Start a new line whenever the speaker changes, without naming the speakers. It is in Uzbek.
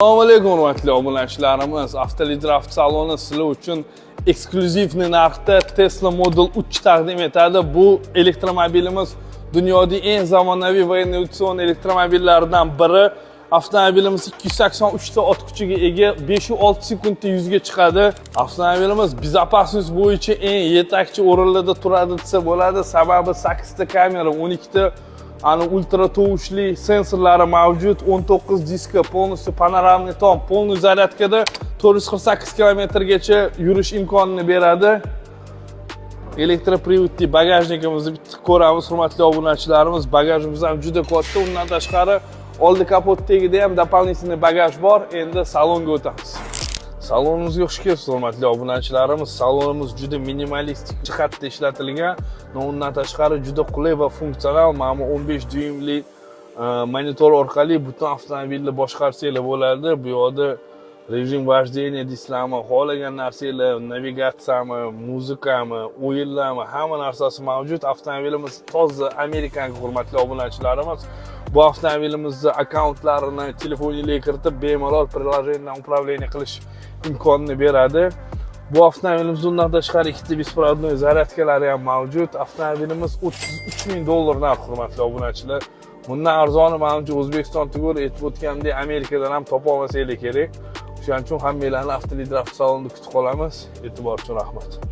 Assalomu alaykum hurmatli obunachilarimiz. Avtolidraft saloni sizlar uchun eksklyuzivniy narxda Tesla Model 3 taqdim etadi. Bu elektromobilimiz dunyodagi eng zamonaviy va innovatsion elektromobillaridan biri. Avtomobilimiz 283 ta ot kuchiga ega, 5-6 sekundda 100 ga chiqadi. Avtomobilimiz bezopasnost bo'yicha eng yetakchi o'rinlarda turadi desa bo'ladi. Sababi 8 ta kamera, 12 ta ultra tovushli sensorlari mavjud, 19 diska, полностью panoramniy tom, полный zaryadkada 448 kilometrgacha yurish imkonini beradi. Elektroprivodli bagajnikimizni bitta ko'ramiz hurmatli obunachilarimiz. Bagajimiz ham juda katta, undan tashqari oldi kapotdagida ham дополнительный bagaj bor. Endi salonga o'tamiz. Salonimizga xush kelibsiz hurmatli obunachilarimiz. Salonimiz juda minimalistik jihatda ishlatilgan. Undan tashqari juda qulay va funksional. Mana 15 dyuymli monitor orqali butun avtomobilni boshqarsanglar bo'ladi. Bu yerda rejim vождения deysizlarmi, xohlagan narsalar, navigatsiyami, muzikami, o'yinlarmi, hamma narsasi mavjud. Avtomobilimiz toza Amerikan hurmatli obunachilarimiz. Bu avtomobilimizni akkauntlarini telefoningizga kiritib, bemalol приложениyadan управление qilish imkonini beradi. Bu avtomobilimiz undan tashqari ikkita besprovодной zaryadkalari ham mavjud. Avtomobilimiz $33,000 narx hurmatli obunachilar. Bundan arzoni menimcha O'zbekiston tugul aytib o'tgandek Amerikadan ham topa olmasanglar kerak. Shuning uchun hammanglarni Avtolidraft salonida kutib qolamiz. E'tibor uchun rahmat.